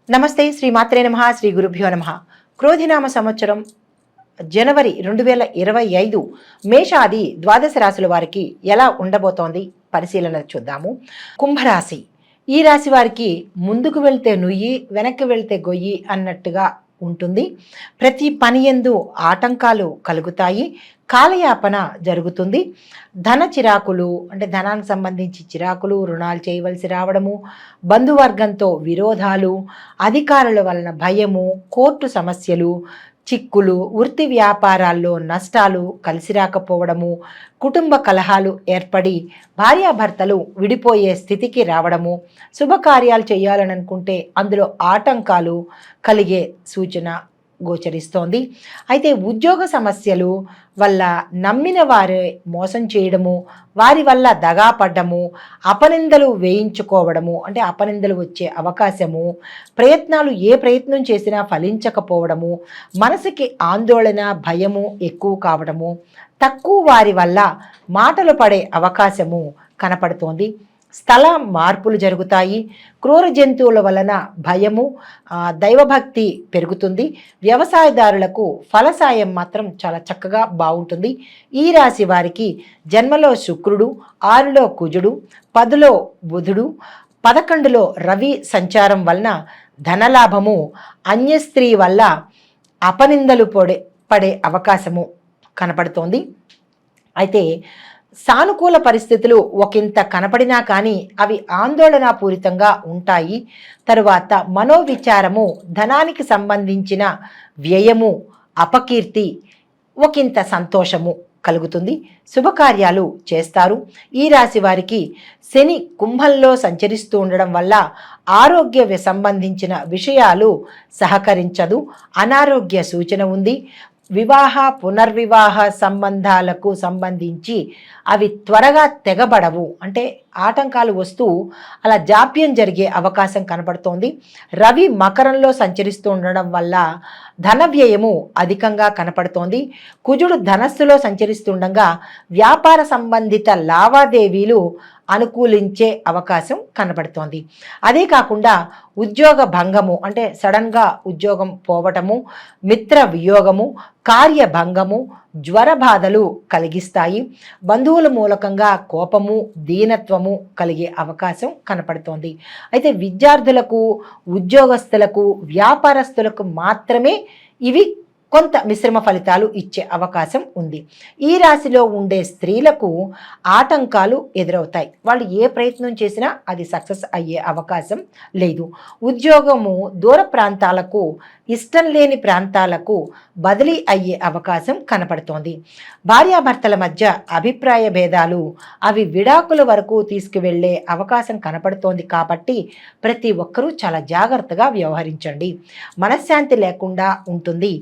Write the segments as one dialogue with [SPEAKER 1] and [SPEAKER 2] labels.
[SPEAKER 1] నమస్తే. శ్రీ మాత్రే నమః. శ్రీ గురుభ్యో నమః. క్రోధినామ సంవత్సరం జనవరి 2025 మేషాది ద్వాదశ రాశుల వారికి ఎలా ఉండబోతోంది పరిశీలన చూద్దాము. కుంభరాశి. ఈ రాశి వారికి ముందుకు వెళ్తే నుయ్యి, వెనక్కి వెళ్తే గొయ్యి అన్నట్టుగా ఉంటుంది. ప్రతి పని యందు ఆటంకాలు కలుగుతాయి. కాలయాపన జరుగుతుంది. ధన చిరాకులు అంటే ధనానికి సంబంధించి చిరాకులు, రుణాలు చేయవలసి రావడము, బంధువర్గంతో విరోధాలు, అధికారుల వలన భయము, కోర్టు సమస్యలు, చిక్కులు, వృత్తి వ్యాపారాల్లో నష్టాలు, కలిసి రాకపోవడము, కుటుంబ కలహాలు ఏర్పడి భార్యాభర్తలు విడిపోయే స్థితికి రావడము, శుభకార్యాలు చేయాలని అనుకుంటే అందులో ఆటంకాలు కలిగే సూచన గోచరిస్తోంది. అయితే ఉద్యోగ సమస్యలు వల్ల నమ్మిన వారే మోసం చేయడము, వారి వల్ల దగా పడ్డము, అపనిందలు వేయించుకోవడము అంటే అపనిందలు వచ్చే అవకాశము, ప్రయత్నాలు ఏ ప్రయత్నం చేసినా ఫలించకపోవడము, మనసుకి ఆందోళన భయము ఎక్కువ కావడము, తక్కువ వారి వల్ల మాటలు పడే అవకాశము కనపడుతోంది. స్థల మార్పులు జరుగుతాయి. క్రూర జంతువుల వలన భయము, దైవభక్తి పెరుగుతుంది. వ్యవసాయదారులకు ఫలసాయం మాత్రం చాలా చక్కగా బాగుంటుంది. ఈ రాశి వారికి జన్మలో శుక్రుడు, 6లో కుజుడు, 10లో బుధుడు, 11లో రవి సంచారం వలన ధనలాభము, అన్యస్త్రీ వల్ల అపనిందలు పడే అవకాశము కనపడుతోంది. అయితే సానుకూల పరిస్థితులు ఒకంత కనపడినా కానీ అవి ఆందోళనాపూరితంగా ఉంటాయి. తరువాత మనోవిచారము, ధనానికి సంబంధించిన వ్యయము, అపకీర్తి, ఒకంత సంతోషము కలుగుతుంది. శుభకార్యాలు చేస్తారు. ఈ రాశి వారికి శని కుంభంలో సంచరిస్తూ ఉండడం వల్ల ఆరోగ్య సంబంధించిన విషయాలు సహకరించదు. అనారోగ్య సూచన ఉంది. వివాహ పునర్వివాహ సంబంధాలకు సంబంధించి అవి త్వరగా తెగబడవు అంటే ఆటంకాలు వస్తూ అలా జాప్యం జరిగే అవకాశం కనపడుతోంది. రవి మకరంలో సంచరిస్తూ ఉండడం వల్ల ధన వ్యయము అధికంగా కనపడుతోంది. కుజుడు ధనస్సులో సంచరిస్తుండగా వ్యాపార సంబంధిత లావాదేవీలు అనుకూలించే అవకాశం కనపడుతోంది. అదే కాకుండా ఉద్యోగ భంగము అంటే సడన్గా ఉద్యోగం పోవటము, మిత్ర వియోగము, కార్యభంగము, జ్వర బాధలు కలిగిస్తాయి. బంధువుల మూలకంగా కోపము, దీనత్వము కలిగే అవకాశం కనపడుతోంది. అయితే విద్యార్థులకు, ఉద్యోగస్తులకు, వ్యాపారస్తులకు మాత్రమే ఇవి కొంత మిశ్రమ ఫలితాలు ఇచ్చే అవకాశం ఉంది. ఈ రాశిలో ఉండే స్త్రీలకు ఆటంకాలు ఎదురవుతాయి. వాళ్ళు ఏ ప్రయత్నం చేసినా అది సక్సెస్ అయ్యే అవకాశం లేదు. ఉద్యోగము దూర ప్రాంతాలకు, ఇష్టం లేని ప్రాంతాలకు బదిలీ అయ్యే అవకాశం కనపడుతోంది. భార్యాభర్తల మధ్య అభిప్రాయ భేదాలు అవి విడాకుల వరకు తీసుకువెళ్ళే అవకాశం కనపడుతోంది. కాబట్టి ప్రతి ఒక్కరూ చాలా జాగ్రత్తగా వ్యవహరించండి. మనశ్శాంతి లేకుండా ఉంటుంది.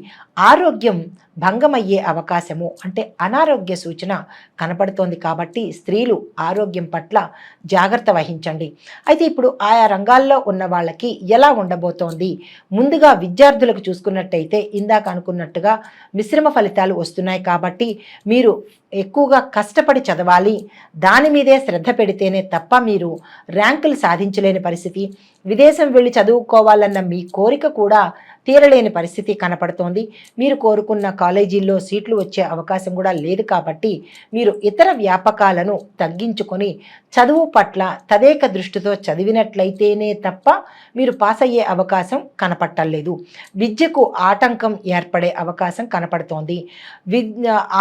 [SPEAKER 1] ఆరోగ్యం భంగమయ్యే అవకాశము అంటే అనారోగ్య సూచన కనపడుతోంది. కాబట్టి స్త్రీలు ఆరోగ్యం పట్ల జాగ్రత్త వహించండి. అయితే ఇప్పుడు ఆయా రంగాల్లో ఉన్న వాళ్ళకి ఎలా ఉండబోతోంది? ముందుగా విద్యార్థులకు చూసుకున్నట్టయితే ఇందాక అనుకున్నట్టుగా మిశ్రమ ఫలితాలు వస్తున్నాయి. కాబట్టి మీరు ఎక్కువగా కష్టపడి చదవాలి. దాని మీదే శ్రద్ధ పెడితేనే తప్ప మీరు ర్యాంకులు సాధించలేని పరిస్థితి, విదేశం వెళ్ళి చదువుకోవాలన్న మీ కోరిక కూడా తీరలేని పరిస్థితి కనపడుతోంది. మీరు కోరుకున్న కాలేజీల్లో సీట్లు వచ్చే అవకాశం కూడా లేదు. కాబట్టి మీరు ఇతర వ్యాపకాలను తగ్గించుకొని చదువు పట్ల తదేక దృష్టితో చదివినట్లయితేనే తప్ప మీరు పాస్ అయ్యే అవకాశం కనపట్టలేదు. విద్యకు ఆటంకం ఏర్పడే అవకాశం కనపడుతోంది.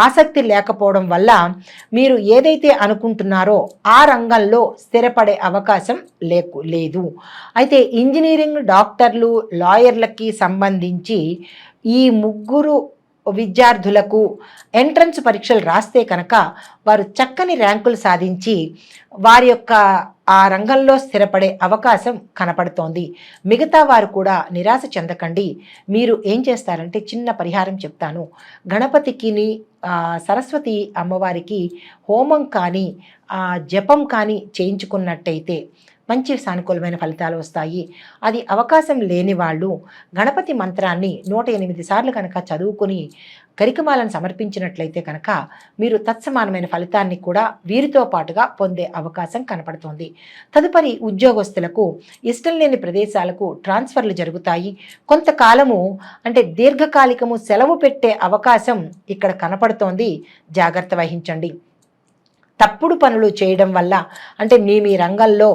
[SPEAKER 1] ఆసక్తి లేకపోవడం వల్ల మీరు ఏదైతే అనుకుంటున్నారో ఆ రంగంలో స్థిరపడే అవకాశం లేదు. అయితే ఇంజనీరింగ్, డాక్టర్లు, లాయర్లకి సంబంధించి ఈ ముగ్గురు విద్యార్థులకు ఎంట్రన్స్ పరీక్షలు రాస్తే కనుక వారు చక్కని ర్యాంకులు సాధించి వారి యొక్క ఆ రంగంలో స్థిరపడే అవకాశం కనపడుతోంది. మిగతా వారు కూడా నిరాశ చెందకండి. మీరు ఏం చేస్తారంటే చిన్న పరిహారం చెప్తాను. గణపతికిని, సరస్వతి అమ్మవారికి హోమం కానీ జపం కానీ చేయించుకున్నట్టయితే మంచి సానుకూలమైన ఫలితాలు వస్తాయి. అది అవకాశం లేని వాళ్ళు గణపతి మంత్రాన్ని 108 సార్లు కనుక చదువుకుని గరికమాలను సమర్పించినట్లయితే కనుక మీరు తత్సమానమైన ఫలితాన్ని కూడా వీరితో పాటుగా పొందే అవకాశం కనపడుతోంది. తదుపరి ఉద్యోగస్తులకు ఇష్టం లేని ప్రదేశాలకు ట్రాన్స్ఫర్లు జరుగుతాయి. కొంతకాలము అంటే దీర్ఘకాలికము సెలవు పెట్టే అవకాశం ఇక్కడ కనపడుతోంది. జాగ్రత్త వహించండి. తప్పుడు పనులు చేయడం వల్ల అంటే మీ రంగంలో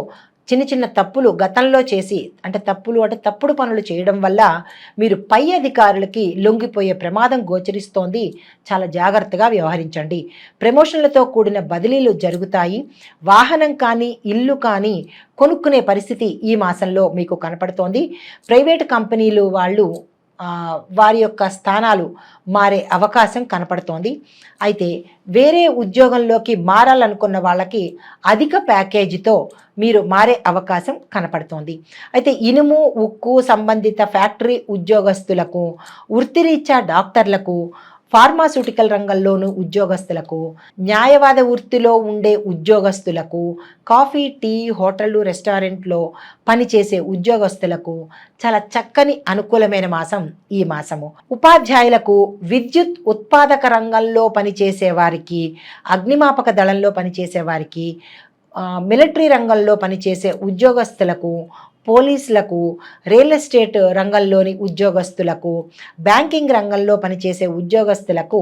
[SPEAKER 1] చిన్న చిన్న తప్పులు గతంలో చేసి అంటే తప్పుడు పనులు చేయడం వల్ల మీరు పై అధికారులకి లొంగిపోయే ప్రమాదం గోచరిస్తోంది. చాలా జాగ్రత్తగా వ్యవహరించండి. ప్రమోషన్లతో కూడిన బదిలీలు జరుగుతాయి. వాహనం కానీ ఇల్లు కానీ కొనుక్కునే పరిస్థితి ఈ మాసంలో మీకు కనపడుతోంది. ప్రైవేటు కంపెనీలు వాళ్ళు వారి యొక్క స్థానాలు మారే అవకాశం కనపడుతోంది. అయితే వేరే ఉద్యోగంలోకి మారాలనుకున్న వాళ్ళకి అధిక ప్యాకేజీతో మీరు మారే అవకాశం కనపడుతోంది. అయితే ఇనుము ఉక్కు సంబంధిత ఫ్యాక్టరీ ఉద్యోగస్తులకు, వృత్తిరీత్యా డాక్టర్లకు, ఫార్మాస్యూటికల్ రంగంలోనూ ఉద్యోగస్తులకు, న్యాయవాద వృత్తిలో ఉండే ఉద్యోగస్తులకు, కాఫీ టీ హోటళ్ళు రెస్టారెంట్లో పనిచేసే ఉద్యోగస్తులకు చాలా చక్కని అనుకూలమైన మాసం ఈ మాసము. ఉపాధ్యాయులకు, విద్యుత్ ఉత్పాదక రంగంలో పనిచేసే వారికి, అగ్నిమాపక దళంలో పనిచేసే వారికి, మిలిటరీ రంగంలో పనిచేసే ఉద్యోగస్తులకు, పోలీసులకు, రియల్ ఎస్టేట్ రంగంలోని ఉద్యోగస్తులకు, బ్యాంకింగ్ రంగంలో పనిచేసే ఉద్యోగస్తులకు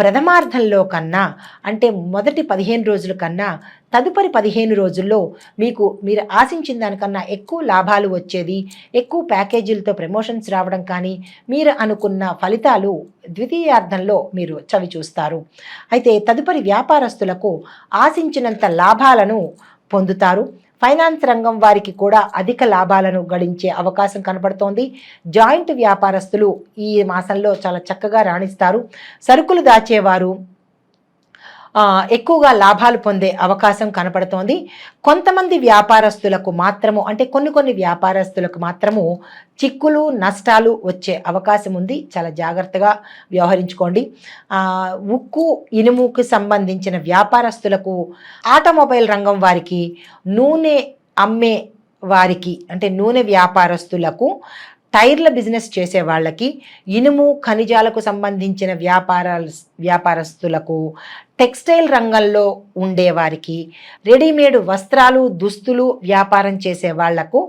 [SPEAKER 1] ప్రథమార్థంలో కన్నా అంటే మొదటి 15 రోజుల కన్నా తదుపరి 15 రోజుల్లో మీరు ఆశించిన దానికన్నా ఎక్కువ లాభాలు వచ్చేది, ఎక్కువ ప్యాకేజీలతో ప్రమోషన్స్ రావడం కానీ మీరు అనుకున్న ఫలితాలు ద్వితీయార్థంలో మీరు చవి చూస్తారు. అయితే తదుపరి వ్యాపారస్తులకు ఆశించినంత లాభాలను పొందుతారు. ఫైనాన్స్ రంగం వారికి కూడా అధిక లాభాలను గడించే అవకాశం కనపడుతోంది. జాయింట్ వ్యాపారస్తులు ఈ మాసంలో చాలా చక్కగా రాణిస్తారు. సరుకులు దాచేవారు ఎక్కువగా లాభాలు పొందే అవకాశం కనపడుతోంది. కొంతమంది వ్యాపారస్తులకు మాత్రము అంటే కొన్ని వ్యాపారస్తులకు మాత్రము చిక్కులు నష్టాలు వచ్చే అవకాశం ఉంది. చాలా జాగ్రత్తగా వ్యవహరించుకోండి. ఉక్కు ఇనుముకు సంబంధించిన వ్యాపారస్తులకు, ఆటోమొబైల్ రంగం వారికి, నూనె అమ్మే వారికి అంటే నూనె వ్యాపారస్తులకు, టైర్ల బిజినెస్ చేసే వాళ్ళకి, ఇనుము ఖనిజాలకు సంబంధించిన వ్యాపారస్తులకు, టెక్స్టైల్ రంగంలో ఉండేవారికి, రెడీమేడ్ వస్త్రాలు దుస్తులు వ్యాపారం చేసే వాళ్లకు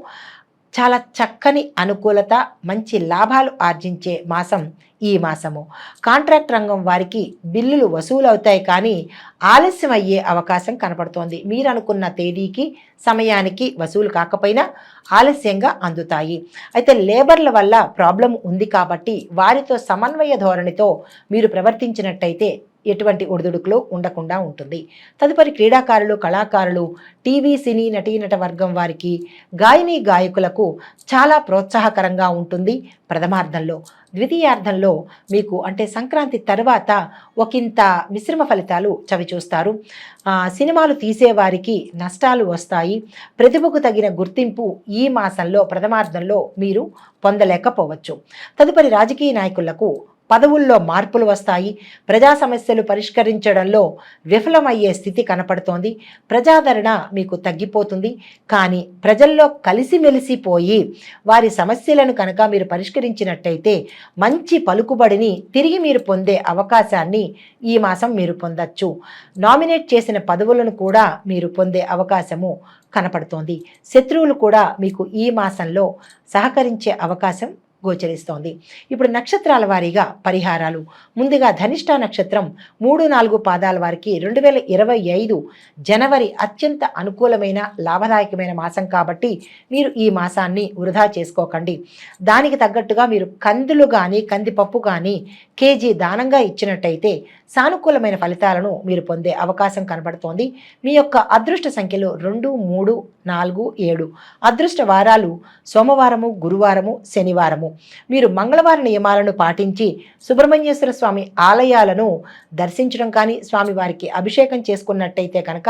[SPEAKER 1] చాలా చక్కని అనుకూలత, మంచి లాభాలు ఆర్జించే మాసం ఈ మాసము. కాంట్రాక్ట్ రంగం వారికి బిల్లులు వసూలు అవుతాయి కానీ ఆలస్యం అయ్యే అవకాశం కనపడుతోంది. మీరు అనుకున్న తేదీకి సమయానికి వసూలు కాకపోయినా ఆలస్యంగా అందుతాయి. అయితే లేబర్ల వల్ల ప్రాబ్లం ఉంది కాబట్టి వారితో సమన్వయ ధోరణితో మీరు ప్రవర్తించినట్టయితే ఎటువంటి ఒడిదుడుకులు ఉండకుండా ఉంటుంది. తదుపరి క్రీడాకారులు, కళాకారులు, టీవీ సినీ నటీనట వర్గం వారికి, గాయని గాయకులకు చాలా ప్రోత్సాహకరంగా ఉంటుంది ప్రథమార్థంలో. ద్వితీయార్థంలో మీకు అంటే సంక్రాంతి తర్వాత ఒకంత మిశ్రమ ఫలితాలు చవిచూస్తారు. సినిమాలు తీసేవారికి నష్టాలు వస్తాయి. ప్రతిభకు తగిన గుర్తింపు ఈ మాసంలో ప్రథమార్థంలో మీరు పొందలేకపోవచ్చు. తదుపరి రాజకీయ నాయకులకు పదవుల్లో మార్పులు వస్తాయి. ప్రజా సమస్యలు పరిష్కరించడంలో విఫలమయ్యే స్థితి కనపడుతోంది. ప్రజాదరణ మీకు తగ్గిపోతుంది. కానీ ప్రజల్లో కలిసిమెలిసిపోయి వారి సమస్యలను కనుక మీరు పరిష్కరించినట్టయితే మంచి పలుకుబడిని తిరిగి మీరు పొందే అవకాశాన్ని ఈ మాసం మీరు పొందొచ్చు. నామినేట్ చేసిన పదవులను కూడా మీరు పొందే అవకాశము కనపడుతోంది. శత్రువులు కూడా మీకు ఈ మాసంలో సహకరించే అవకాశం గోచరిస్తోంది. ఇప్పుడు నక్షత్రాల వారీగా పరిహారాలు. ముందుగా ధనిష్ట నక్షత్రం 3-4 పాదాల వారికి 2025 జనవరి అత్యంత అనుకూలమైన లాభదాయకమైన మాసం కాబట్టి మీరు ఈ మాసాన్ని వృధా చేసుకోకండి. దానికి తగ్గట్టుగా మీరు కందులు కానీ కందిపప్పు కానీ కేజీ దానంగా ఇచ్చినట్టయితే సానుకూలమైన ఫలితాలను మీరు పొందే అవకాశం కనబడుతోంది. మీ యొక్క అదృష్ట సంఖ్యలు 2, 3, 4, 7. అదృష్ట వారాలు సోమవారము, గురువారము, శనివారము. మీరు మంగళవార నియమాలను పాటించి సుబ్రహ్మణ్యేశ్వర స్వామి ఆలయాలను దర్శించడం కానీ స్వామివారికి అభిషేకం చేసుకున్నట్టయితే కనుక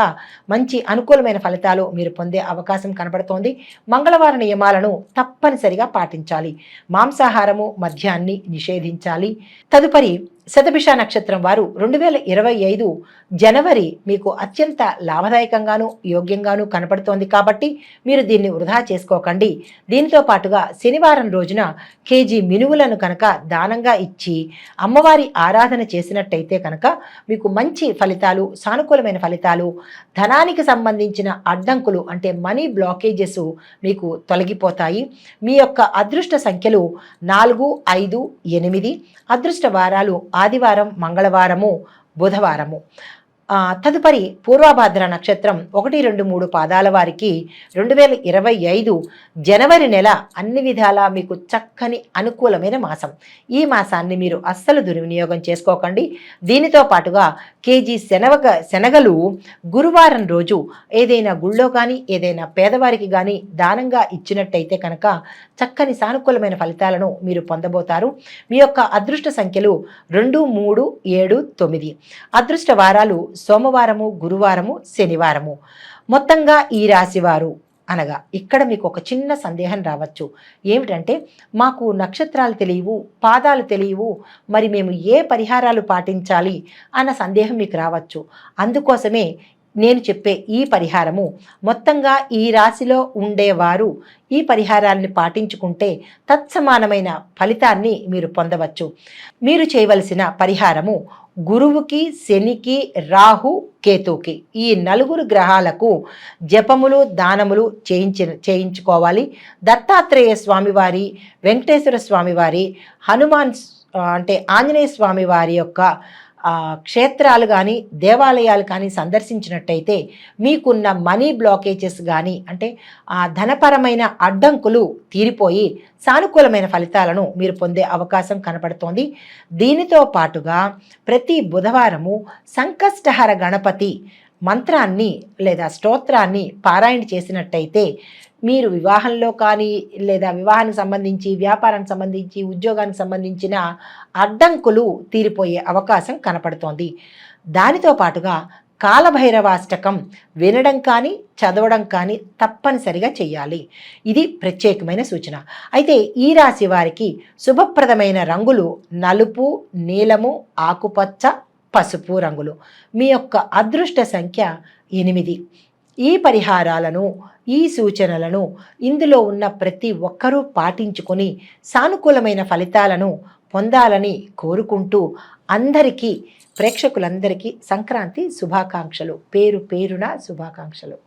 [SPEAKER 1] మంచి అనుకూలమైన ఫలితాలు మీరు పొందే అవకాశం కనబడుతోంది. మంగళవార నియమాలను తప్పనిసరిగా పాటించాలి. మాంసాహారము మద్యాన్ని నిషేధించాలి. తదుపరి శతభిష నక్షత్రం వారు 2025 జనవరి మీకు అత్యంత లాభదాయకంగాను యోగ్యంగాను కనపడుతోంది కాబట్టి మీరు దీన్ని వృధా చేసుకోకండి. దీనితో పాటుగా శనివారం రోజున కేజీ మినువులను కనుక దానంగా ఇచ్చి అమ్మవారి ఆరాధన చేసినట్టయితే కనుక మీకు మంచి ఫలితాలు, సానుకూలమైన ఫలితాలు, ధనానికి సంబంధించిన అడ్డంకులు అంటే మనీ బ్లాకేజెస్ మీకు తొలగిపోతాయి. మీ యొక్క అదృష్ట సంఖ్యలు 4, 5, 8. అదృష్ట వారాలు ఆదివారం, మంగళవారము, బుధవారము. తదుపరి పూర్వభాద్ర నక్షత్రం 1, 2, 3 పాదాల వారికి 2025 జనవరి నెల అన్ని విధాలా మీకు చక్కని అనుకూలమైన మాసం. ఈ మాసాన్ని మీరు అస్సలు దుర్వినియోగం చేసుకోకండి. దీనితో పాటుగా కేజీ శనగలు గురువారం రోజు ఏదైనా గుళ్ళో కానీ ఏదైనా పేదవారికి కానీ దానంగా ఇచ్చినట్టయితే కనుక చక్కని సానుకూలమైన ఫలితాలను మీరు పొందబోతారు. మీ యొక్క అదృష్ట సంఖ్యలు 2, 3, 7, 9. అదృష్ట వారాలు సోమవారము, గురువారము, శనివారము. మొత్తంగా ఈ రాశివారు అనగా ఇక్కడ మీకు ఒక చిన్న సందేహం రావచ్చు. ఏమిటంటే మాకు నక్షత్రాలు తెలియవు, పాదాలు తెలియవు, మరి మేము ఏ పరిహారాలు పాటించాలి అన్న సందేహం మీకు రావచ్చు. అందుకోసమే నేను చెప్పే ఈ పరిహారము మొత్తంగా ఈ రాశిలో ఉండేవారు ఈ పరిహారాన్ని పాటించుకుంటే తత్సమానమైన ఫలితాన్ని మీరు పొందవచ్చు. మీరు చేయవలసిన పరిహారము గురువుకి, శనికి, రాహు, కేతుకి ఈ 4 గ్రహాలకు జపములు, దానములు చేయించుకోవాలి. దత్తాత్రేయ స్వామివారి, వెంకటేశ్వర స్వామివారి, హనుమాన్ అంటే ఆంజనేయ స్వామి వారి యొక్క క్షేత్రాలు కానీ దేవాలయాలు కానీ సందర్శించినట్టయితే మీకున్న మనీ బ్లాకేజెస్ కానీ అంటే ధనపరమైన అడ్డంకులు తీరిపోయి సానుకూలమైన ఫలితాలను మీరు పొందే అవకాశం కనపడుతోంది. దీనితో పాటుగా ప్రతి బుధవారము సంకష్టహర గణపతి మంత్రాన్ని లేదా స్తోత్రాన్ని పారాయణ చేసినట్టయితే మీరు వివాహంలో కానీ లేదా వివాహానికి సంబంధించి, వ్యాపారానికి సంబంధించి, ఉద్యోగానికి సంబంధించిన అడ్డంకులు తీరిపోయే అవకాశం కనపడుతోంది. దానితో పాటుగా కాలభైరవాష్టకం వినడం కానీ చదవడం కానీ తప్పనిసరిగా చేయాలి. ఇది ప్రత్యేకమైన సూచన. అయితే ఈ రాశి వారికి శుభప్రదమైన రంగులు నలుపు, నీలము, ఆకుపచ్చ, పసుపు రంగులు. మీ యొక్క అదృష్ట సంఖ్య 8. ఈ పరిహారాలను, ఈ సూచనలను ఇందులో ఉన్న ప్రతి ఒక్కరూ పాటించుకొని సానుకూలమైన ఫలితాలను పొందాలని కోరుకుంటూ అందరికీ, ప్రేక్షకులందరికీ సంక్రాంతి శుభాకాంక్షలు. పేరు పేరున శుభాకాంక్షలు.